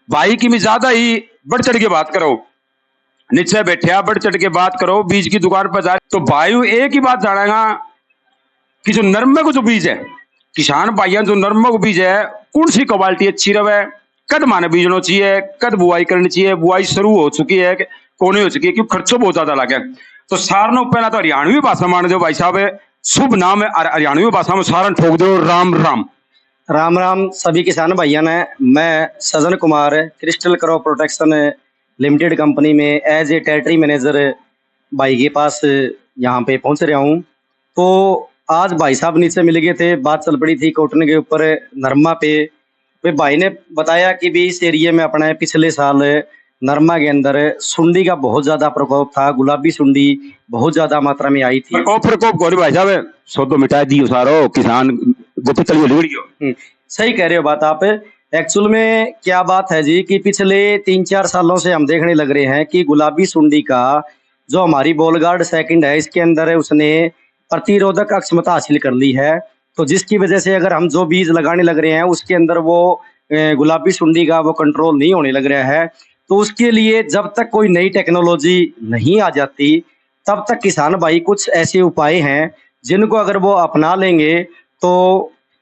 भाई की भी ज्यादा ही बढ़ चढ़ के बात करो, नीचे बैठे बढ़ चढ़ के बात करो, बीज की दुकान पर जाए तो भाई एक ही बात जानेगा कि जो नरमे को जो बीज है, किसान भाइयों जो नरमे को बीज है, कौन सी क्वालिटी अच्छी रहे, कद माने बीजना चाहिए, कद बुआई करनी चाहिए, बुआई शुरू हो चुकी है कौन हो चुकी है, क्योंकि खर्चो बहुत ज्यादा लगे। तो सारनो पहला तो हरियाणवी भाषा मान दो भाई साहब, शुभ नाम है हरियाणवी भाषा में सारन ठोक दो, राम राम। राम राम सभी किसान भाइयों ने। मैं Sajan Kumar Crystal Crop Protection Limited company में एज ए टेरिटरी मैनेजर भाई के पास यहाँ पे पहुंच रहा हूँ। तो आज भाई साहब नीचे मिल गए थे, बात चल पड़ी थी कॉटन के ऊपर, नरमा पे। वे भाई ने बताया कि भी इस एरिया में अपना पिछले साल नरमा के अंदर सुंडी का बहुत ज्यादा प्रकोप था, गुलाबी सुंडी बहुत ज्यादा मात्रा में आई थी। प्रकोप गौरी भाई साहब सो तो मिटा दी सारो किसान सही कह रहे हो बात आप। एक्चुअल में क्या बात है जी कि पिछले 3-4 सालों से हम देखने लग रहे हैं कि गुलाबी सुंडी का जो हमारी बॉलगार्ड सेकंड है इसके अंदर है उसने प्रतिरोधक क्षमता हासिल कर ली है। तो जिसकी वजह से अगर हम जो बीज लगाने लग रहे हैं उसके अंदर वो गुलाबी सुंडी का वो कंट्रोल नहीं होने लग रहा है। तो उसके लिए जब तक कोई नई टेक्नोलॉजी नहीं आ जाती तब तक किसान भाई कुछ ऐसे उपाय हैं जिनको अगर वो अपना लेंगे तो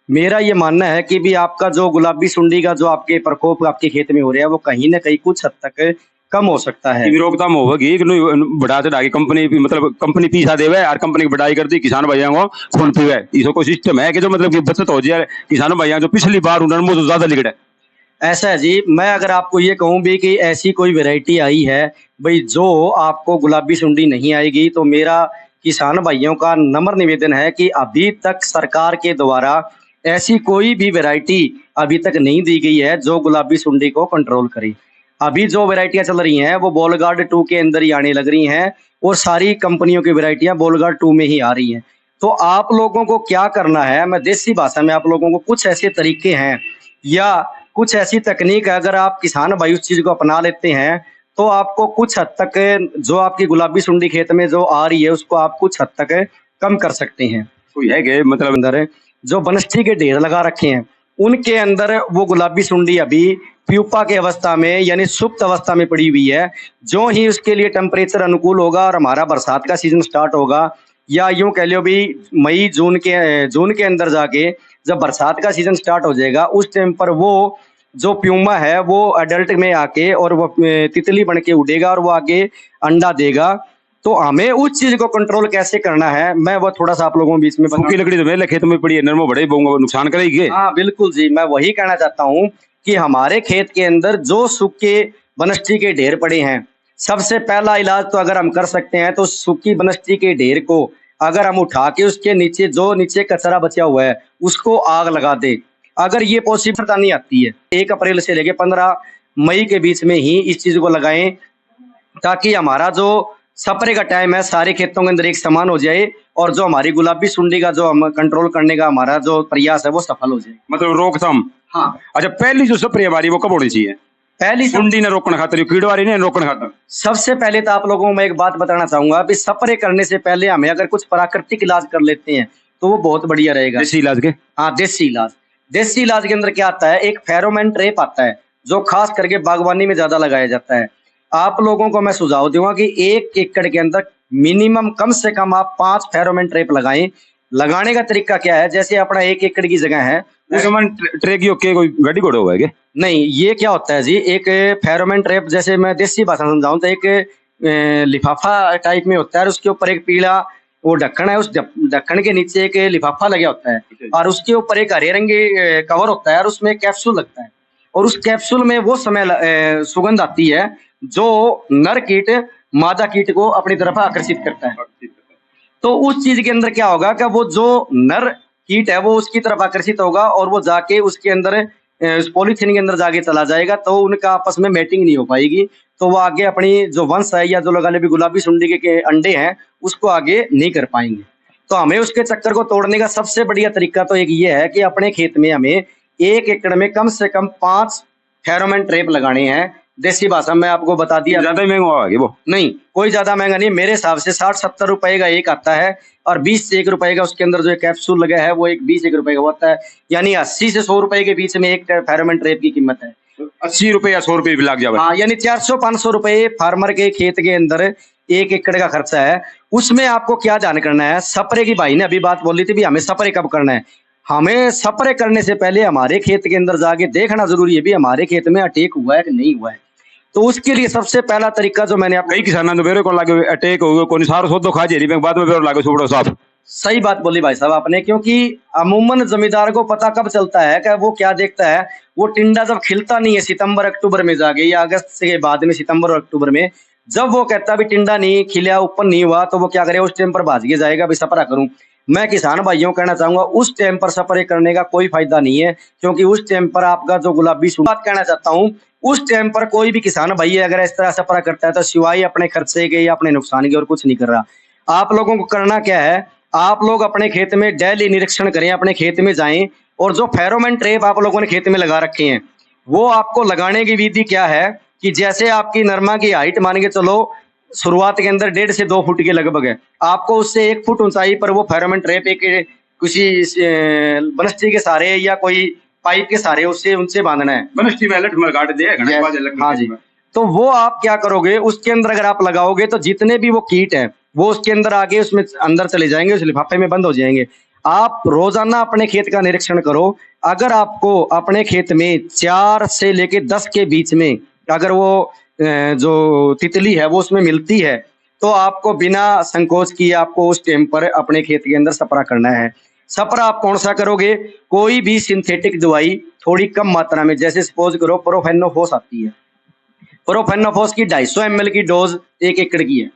मेरा ये मानना है कि भी आपका जो गुलाबी सुंडी का जो आपके प्रकोप आपके खेत में हो रहा है वो कहीं ना कहीं कुछ हद तक कम हो सकता है। रोकथाम होगी बढ़ा चढ़ा के कंपनी मतलब कंपनी पीछा देवे और कंपनी की बढ़ाई करती किसान भाइयों को खून पीवे, इसको कोई सिस्टम है कि जो मतलब कि बचत हो जाए किसान भाइयों जो पिछली बार उन्होंने जो ज्यादा लिखा है। ऐसा है जी, मैं अगर आपको ये कहूँ भी कि ऐसी कोई वैरायटी आई है भाई जो आपको गुलाबी सुंडी नहीं आएगी, तो मेरा किसान भाइयों का नम्र निवेदन है कि अभी तक सरकार के द्वारा ऐसी कोई भी वैरायटी अभी तक नहीं दी गई है जो गुलाबी सुंडी को कंट्रोल करे। अभी जो वैरायटियां चल रही हैं वो बॉलगार्ड 2 के अंदर ही आने लग रही हैं और सारी कंपनियों की वैरायटियां बॉलगार्ड 2 में ही आ रही हैं। तो आप लोगों को क्या करना है, मैं देसी भाषा में आप लोगों को कुछ ऐसे तरीके हैं या कुछ ऐसी तकनीक है, अगर आप किसान भाई उस चीज को अपना लेते हैं तो आपको कुछ हद तक जो आपकी गुलाबी सुंडी खेत में जो आ रही है उसको आप कुछ हद तक कम कर सकते हैं। कोई है कि मतलब अंदर जो बनस्टी के ढेर लगा रखे हैं उनके अंदर वो गुलाबी सुंडी अभी प्यूपा के अवस्था में यानी सुप्त अवस्था में पड़ी हुई है। जो ही उसके लिए टेम्परेचर अनुकूल होगा और हमारा बरसात का सीजन स्टार्ट होगा या यूं कह लो भी मई जून के अंदर जाके जब बरसात का सीजन स्टार्ट हो जाएगा उस टाइम पर वो जो प्यूमा है वो अडल्ट में आके और वो तितली बन के उड़ेगा और वो आगे अंडा देगा। तो हमें उस चीज को कंट्रोल कैसे करना है मैं वो थोड़ा सा आप लोगों के बीच में सूखी लकड़ी तो मेरे खेत में पड़ी है, नरमो बड़े नुकसान करेगी। हाँ बिल्कुल जी, मैं वही कहना चाहता हूँ कि हमारे खेत के अंदर जो सूखे बनस्टी के ढेर पड़े हैं, सबसे पहला इलाज तो अगर हम कर सकते हैं तो सूखी बनस्टी के ढेर को अगर हम उठा के उसके नीचे जो नीचे कचरा बचा हुआ है उसको आग लगा दे। अगर ये पॉसिबिलिटी नहीं आती है 1 अप्रैल से लेके 15 मई के बीच में ही इस चीज को लगाएं ताकि हमारा जो स्प्रे का टाइम है सारे खेतों के अंदर एक समान हो जाए और जो हमारी गुलाबी सुंडी का जो हम कंट्रोल करने का हमारा जो प्रयास है वो सफल हो जाए, मतलब रोकथाम। हाँ। अच्छा, पहली जो स्प्रे हमारी वो कब होनी चाहिए? पहली सुंडी ने रोकने खातर, कीड़वारी ने रोकने खातर। सबसे पहले तो आप लोगों को मैं एक बात बताना चाहूंगा कि स्प्रे करने से पहले हमें अगर कुछ प्राकृतिक इलाज कर लेते हैं तो वो बहुत बढ़िया रहेगा। देसी इलाज के? हाँ देसी इलाज। देसी इलाज के अंदर क्या आता है, एक फेरोमोन ट्रैप आता है जो खास करके बागवानी में ज्यादा लगाया जाता है। आप लोगों को मैं सुझाव दूंगा कि 1 एकड़ के अंदर मिनिमम कम से कम आप 5 फेरोमोन ट्रैप लगाएं। लगाने का तरीका क्या है, जैसे अपना 1 एकड़ की जगह है कोई गाड़ी घोड़े हुआ है? नहीं, ये क्या होता है जी, एक फेरोमोन ट्रैप जैसे मैं देसी भाषा समझाऊं तो एक लिफाफा टाइप में होता है, उसके ऊपर एक पीला वो ढक्कन है, उस ढक्कन के नीचे एक लिफाफा लगा होता है और उसके ऊपर एक हरे रंग कवर होता है और उसमें कैप्सूल लगता है और उस कैप्सूल में वो समय सुगंध आती है जो नर कीट मादा कीट को अपनी तरफ आकर्षित करता है। तो उस चीज के अंदर क्या होगा कि वो जो नर कीट है वो उसकी तरफ आकर्षित होगा और वो जाके उसके अंदर उस पॉलीथीन के अंदर जाके चला जाएगा, तो उनका आपस में मैटिंग नहीं हो पाएगी, तो वो आगे अपनी जो वंश है या जो लगा ले भी गुलाबी सुंडी के अंडे हैं उसको आगे नहीं कर पाएंगे। तो हमें उसके चक्कर को तोड़ने का सबसे बढ़िया तरीका तो एक ये है कि अपने खेत में हमें 1 एकड़ में कम से कम 5 फेरोमोन ट्रैप लगाने हैं। देसी भाषा में आपको बता दिया, ज्यादा महंगा होगा वो? नहीं, कोई ज्यादा महंगा नहीं, मेरे हिसाब से 60-70 रुपए का एक आता है और 20 से 1 रुपए का उसके अंदर जो कैप्सूल लगा है वो 20-1 रुपए का होता है, यानी 80 से 100 रुपए के बीच में एक फेरोमोन ट्रैप की कीमत है। 80 रुपए या 100 रुपए भी लग जाए। हाँ, यानी 400-500 रुपए फार्मर के खेत के अंदर 1 एकड़ का खर्चा है। उसमें आपको क्या ध्यान करना है, स्प्रे की भाई ने अभी बात बोली थी भी हमें स्प्रे कब करना है। हमें स्प्रे करने से पहले हमारे खेत के अंदर जाके देखना जरूरी है भी हमारे खेत में अटैक हुआ है कि नहीं हुआ है। तो उसके लिए सबसे पहला तरीका जो मैंने आपको कई किसानों ने बेरे को लागे अटैक हो गयो, कोनी सारो सौदो खा जेरी में बाद में बेरो लागे सुबड़ो साहब। सही बात बोली भाई साहब आपने, क्योंकि अमूमन जमींदार को पता कब चलता है कि वो क्या देखता है, वो टिंडा जब खिलता नहीं है सितंबर अक्टूबर में जाके या अगस्त के बाद में सितंबर और अक्टूबर में, जब वो कहता भी टिंडा नहीं खिला ऊपर नहीं हुआ तो वो क्या करे उस टाइम पर भाज के जाएगा भी सपरा करूं। मैं किसान भाइयों को कहना चाहूंगा उस टाइम पर स्प्रे करने का कोई फायदा नहीं है, क्योंकि उस टाइम पर आपका जो गुलाबी बात कहना चाहता हूँ, उस टाइम पर कोई भी किसान भाई अगर इस तरह स्प्रे करता है तो सिवाय अपने खर्चे के या अपने नुकसान के और कुछ नहीं कर रहा। आप लोगों को करना क्या है, आप लोग अपने खेत में डेली निरीक्षण करें, अपने खेत में जाएं और जो फेरोमोन ट्रैप आप लोगों ने खेत में लगा रखे हैं वो आपको लगाने की विधि क्या है कि जैसे आपकी नरमा की हाइट मान के चलो शुरुआत के अंदर 1.5 से 2 फुट के लगभग है, आपको उससे 1 फुट ऊंचाई पर वो फेरोमोन ट्रैप एक किसी बनस्टी के सहारे या कोई पाइप के सहारे उससे उनसे बांधना है। बनस्टी में अलट में गाड़ दे घने बाद अलग। हाँ जी, तो वो आप क्या करोगे उसके अंदर अगर आप लगाओगे तो जितने भी वो कीट है वो उसके अंदर आके उसमें अंदर चले जाएंगे, उस लिफाफे में बंद हो जाएंगे। आप रोजाना अपने खेत का निरीक्षण करो, अगर आपको अपने खेत में 4 से लेके 10 के बीच में अगर वो जो तितली है वो उसमें मिलती है तो आपको बिना संकोच किए आपको उस टाइम पर अपने खेत के अंदर स्प्रे करना है। स्प्रे आप कौन सा करोगे, कोई भी सिंथेटिक दवाई थोड़ी कम मात्रा में, जैसे सपोज करो प्रोफेनोफोस आती है, प्रोफेनोफोस की 250 ml की डोज 1 एकड़ की है,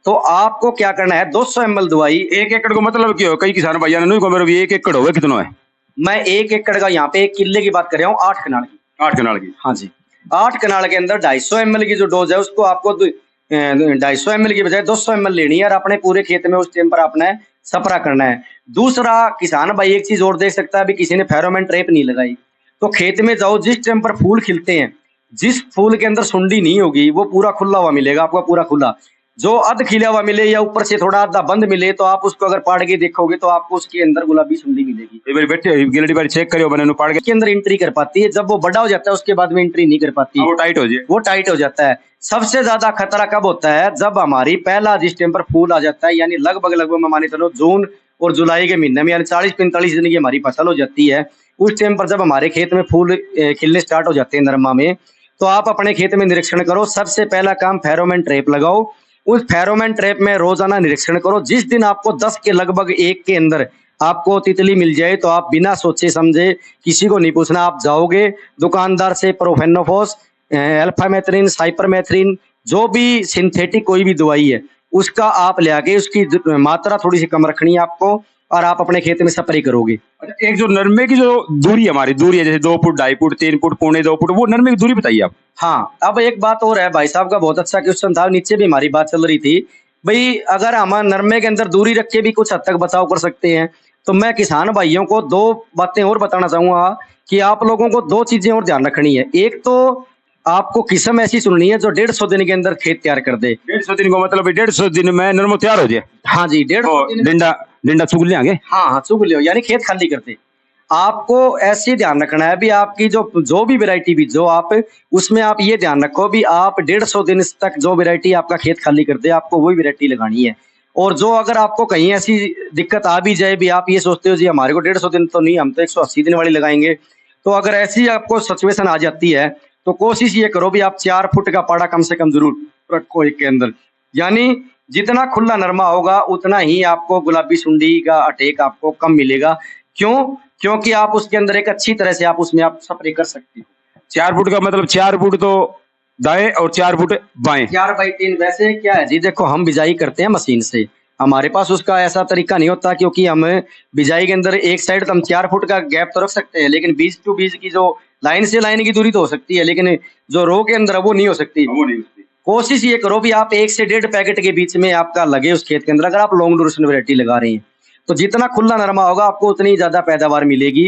तो आपको क्या करना है 200 ml दवाई 1 एकड़ को मतलब क्या हो, कई किसान भाइयों ने नहीं को मेरे 1 एकड़ होगा कितना है। मैं 1 एकड़ का यहाँ पे 1 किले की बात कर रहा हूँ, 8 कनाल की। 8 कनाल की, हाँ जी, 8 कनाल के अंदर 250 ml की जो डोज है उसको आपको 250 ml की बजाय 200 ml लेनी है और अपने पूरे खेत में उस टाइम पर आपने स्प्रे करना है। दूसरा किसान भाई एक चीज और देख सकता है, अभी किसी ने फेरोमोन ट्रैप नहीं लगाई तो खेत में जाओ, जिस टाइम पर फूल खिलते हैं जिस फूल के अंदर सुंडी नहीं होगी वो पूरा खुला हुआ मिलेगा आपको, पूरा खुला। जो अध खिला हुआ मिले या ऊपर से थोड़ा आधा बंद मिले तो आप उसको अगर पाड़ के देखोगे तो आपको उसके अंदर गुलाबी सुंडी मिलेगी। एक बार बैठे गिलटी बार चेक करियो बने पाड़ के के अंदर एंट्री कर पाती है, जब वो बड़ा हो जाता है उसके बाद में एंट्री नहीं कर पाती, वो टाइट हो जाए, वो टाइट हो जाता है। सबसे ज्यादा खतरा कब होता है, जब हमारी पहला जिस टाइम पर फूल आ जाता है, यानी लगभग मैं माने चलो जून और जुलाई के महीने में, यानी 40-45 दिन की हमारी फसल हो जाती है, उस टाइम पर जब हमारे खेत में फूल खिलने स्टार्ट हो जाते हैं नरमा में, तो आप अपने खेत में निरीक्षण करो। सबसे पहला काम फेरोमोन ट्रैप लगाओ, उस फेरोमोन ट्रैप में रोजाना निरीक्षण करो। जिस दिन आपको 10 के लगभग 1 के अंदर आपको तितली मिल जाए तो आप बिना सोचे समझे, किसी को नहीं पूछना, आप जाओगे दुकानदार से प्रोफेनोफोस, अल्फामेथ्रिन, साइपरमेथ्रिन, जो भी सिंथेटिक कोई भी दवाई है उसका आप ले आके उसकी मात्रा थोड़ी सी कम रखनी है आपको और आप अपने खेत में स्प्रे करोगे। अच्छा, एक जो नरमे की जो दूरी हमारी दूरी है जैसे 2 फुट 2.5 फुट 3 फुट 1.25 फुट, वो नरमे की दूरी बताइए आप। हाँ, अब एक बात और है, भाई साहब का बहुत अच्छा क्वेश्चन था, नीचे भी हमारी बात चल रही थी भाई, अगर हम नरमे के अंदर दूरी रख के भी कुछ हद तक बचाव कर सकते हैं तो मैं किसान भाइयों को 2 बातें और बताना चाहूंगा कि आप लोगों को 2 चीजें और ध्यान रखनी है। एक तो आपको किस्म ऐसी चुननी है जो 150 दिन के अंदर खेत तैयार कर दे। 150 दिन को मतलब 150 दिन में नरमो तैयार हो जाए। हाँ जी, 150 दिन। डिंडा चुग लेंगे। हाँ, चुग लियो, यानी खेत खाली करते। आपको ऐसे ध्यान रखना है भी आपकी जो भी वैरायटी बीजो आप, उसमें आप ये ध्यान रखो भी आप 150 दिन तक जो वैरायटी आपका खेत खाली कर दे आपको वही वैरायटी लगानी है। और जो अगर आपको कहीं ऐसी दिक्कत आ भी जाए भी, आप ये सोचते हो जी हमारे को 150 दिन तो नहीं, हम तो 180 दिन वाली लगाएंगे, तो अगर ऐसी आपको सिचुएशन आ जाती है तो कोशिश ये करो भी आप 4 फुट का पाड़ा कम से कम जरूर रखो एक के अंदर, यानी जितना खुला नरमा होगा उतना ही आपको गुलाबी सुंडी का अटैक आपको कम मिलेगा। क्यों? क्योंकि आप उसके अंदर एक अच्छी तरह से आप उसमें आप स्प्रे कर सकते हो। 4 फुट का मतलब 4 फुट तो दाएं और 4 फुट बाएं। 4/3 वैसे क्या है जी, देखो हम बिजाई करते हैं मशीन से, हमारे पास उसका ऐसा तरीका नहीं होता, क्योंकि हम बिजाई के अंदर एक साइड तो हम 4 फुट का गैप तो रख सकते हैं, लेकिन बीज टू बीज की जो लाइन से लाइन की दूरी तो हो सकती है, लेकिन जो रो के अंदर वो नहीं हो सकती। कोशिश ये करो भी आप 1 से 1.5 पैकेट के बीच में आपका लगे उस खेत के अंदर, अगर आप लॉन्ग ड्यूरेशन वैरायटी लगा रहे हैं तो जितना खुला नरमा होगा आपको उतनी ज्यादा पैदावार मिलेगी।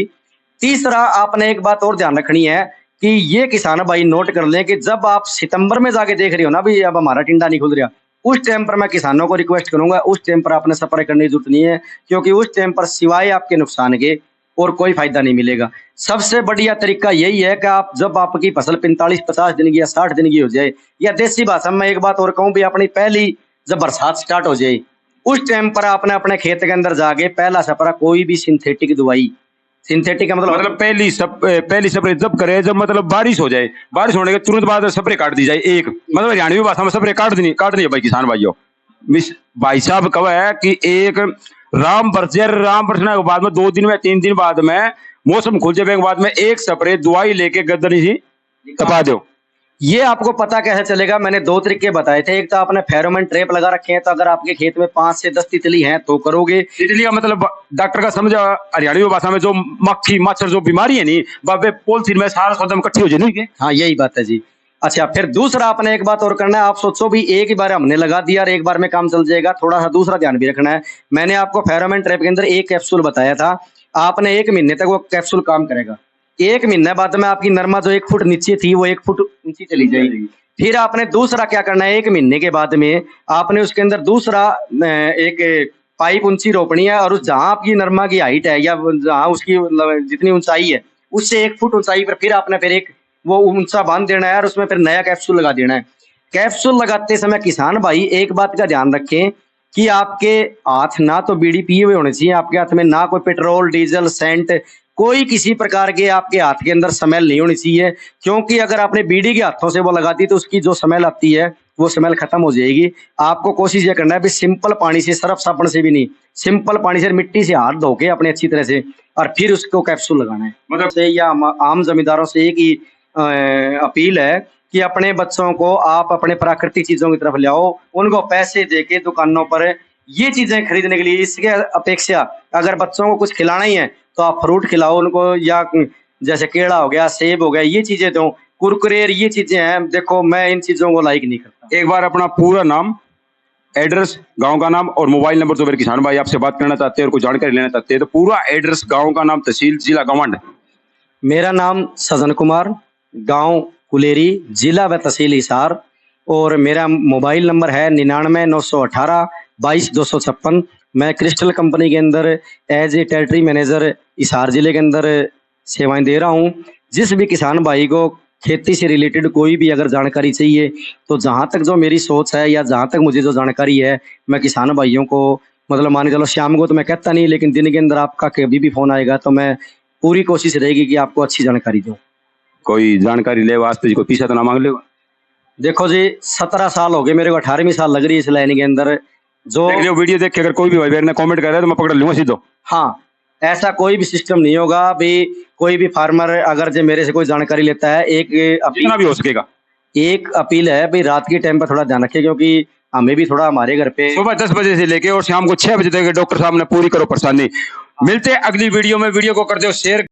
तीसरा, आपने एक बात और ध्यान रखनी है कि ये किसान भाई नोट कर लें कि जब आप सितंबर में जाके देख रहे हो ना भी अब हमारा टिंडा नहीं खुल रहा, उस टाइम पर मैं किसानों को रिक्वेस्ट करूंगा उस टाइम पर आपने स्प्रे करने की जरूरत नहीं है, क्योंकि उस टाइम पर सिवाय आपके नुकसान के और कोई फायदा नहीं मिलेगा। सबसे बढ़िया तरीका यही है कि आप जब आपकी फसल 45-50 दिन की या 60 दिन की हो जाए, या देसी भाषा में एक बात और कहूँ भी, अपनी पहली जब बरसात स्टार्ट हो जाए उस टाइम पर आपने अपने खेत के अंदर जाके पहला स्प्रे कोई भी सिंथेटिक दवाई, सिंथेटिक का मतलब पहली स्प्रे जब करे जब मतलब बारिश हो जाए, बारिश होने के तुरंत बाद स्प्रे काट दी जाए एक, मतलब हरियाणवी भाषा में स्प्रे काट दी भाई किसान भाइयों। मिस भाई साहब कब है कि एक राम बरसने के बाद में 2 दिन में 3 दिन बाद में मौसम खुल जाने के बाद में एक स्प्रे दवाई लेके गद्दनी ही तपा दो। ये आपको पता कैसे चलेगा? मैंने 2 तरीके बताए थे। एक तो आपने फेरोमोन ट्रैप लगा रखे हैं, तो अगर आपके खेत में 5 से 10 तितली हैं तो करोगे। तितली का मतलब डॉक्टर का समझा हरियाणवी भाषा में जो मक्खी मच्छर जो बीमारी है नहीं, बाबे पॉलिथीन में सारा सौदा इकट्ठी हो जाए नहीं। हाँ, यही बात है जी। अच्छा, फिर दूसरा आपने एक बात और करना है। आप सोचो भी एक ही बार हमने लगा दिया और एक बार में काम चल जाएगा, थोड़ा सा दूसरा ध्यान भी रखना है। मैंने आपको फेरोमोन ट्रैप के अंदर एक कैप्सूल बताया था, आपने 1 महीने तक वो कैप्सूल काम करेगा। 1 महीने बाद में आपकी नरमा जो 1 फुट नीचे थी वो 1 फुट ऊंची चली जाएगी। फिर आपने दूसरा क्या करना है, 1 महीने के बाद में आपने उसके अंदर दूसरा एक पाइप ऊंची रोपनी है, और उस जहां आपकी नरमा की हाइट है या जहां उसकी जितनी ऊंचाई है उससे 1 फुट ऊंचाई पर फिर आपने फिर एक वो ऊंचा बांध देना है और उसमें फिर नया कैप्सूल लगा देना है। कैप्सूल लगाते समय किसान भाई एक बात का ध्यान रखें कि आपके हाथ ना तो बीड़ी पिए हुए होने चाहिए, आपके हाथ में ना कोई पेट्रोल डीजल सेंट कोई किसी प्रकार के आपके हाथ के अंदर स्मेल नहीं होनी चाहिए, क्योंकि अगर आपने बीड़ी के हाथों से वो लगा दी तो उसकी जो स्मेल आती है वो स्मेल खत्म हो जाएगी। आपको कोशिश ये करना है भी सिंपल पानी से, सर्फ साबुन से भी नहीं, सिंपल पानी से मिट्टी से हाथ धो के अपने अच्छी तरह से और फिर उसको कैप्सूल लगाना है। मतलब से या आम जमींदारों से एक ही अपील है कि अपने बच्चों को आप अपने प्राकृतिक चीजों की तरफ ले आओ, उनको पैसे देके दुकानों पर ये चीजें खरीदने के लिए। इसके अपेक्षा अगर बच्चों को कुछ खिलाना ही है तो आप फ्रूट खिलाओ उनको, या जैसे केला हो गया, सेब हो गया, ये चीजें दो। कुरकुरे ये चीजें हैं, देखो मैं इन चीजों को लाइक नहीं करता। एक बार अपना पूरा नाम, एड्रेस, गांव का नाम और मोबाइल नंबर, जो मेरे किसान भाई आपसे बात करना चाहते हैं और कोई जानकारी लेना चाहते हैं तो पूरा एड्रेस, गांव का नाम, तहसील, जिला, गवंड। मेरा नाम सजन कुमार, गांव कुलेरी, जिला व तहसील हिसार, और मेरा मोबाइल नंबर है 99 918 22 256। मैं क्रिस्टल कंपनी के अंदर as a territory manager Hisar जिले के अंदर सेवाएं दे रहा हूं। जिस भी किसान भाई को खेती से रिलेटेड कोई भी अगर जानकारी चाहिए तो जहां तक जो मेरी सोच है या जहां तक मुझे जो जानकारी है, मैं किसान भाइयों को मतलब मान के चलो शाम को तो मैं कहता नहीं, लेकिन दिन के अंदर आपका कभी भी फोन आएगा तो मैं पूरी कोशिश रहेगी कि आपको अच्छी जानकारी दूं। कोई जानकारी ले वास्ते कोई पीछा तो ना मांग लेगा। देखो जी, 17 साल हो गए मेरे को, 18वीं साल लग रही है इस लाइन के अंदर। जो वीडियो देख के अगर कोई भी भाई बहन ने कमेंट कर रहा है तो मैं पकड़ लूंगा सीधो। हाँ, ऐसा कोई भी सिस्टम नहीं होगा भी। कोई भी फार्मर अगर जो मेरे से कोई जानकारी लेता है, एक जितना भी हो सकेगा, एक अपील है भाई, रात के टाइम पर थोड़ा ध्यान रखें, क्योंकि हमें भी थोड़ा हमारे घर पे सुबह 10 बजे से लेके और शाम को 6 बजे तक डॉक्टर साहब ने पूरी करो परेशानी। मिलते हैं अगली वीडियो में, वीडियो को कर दो शेयर।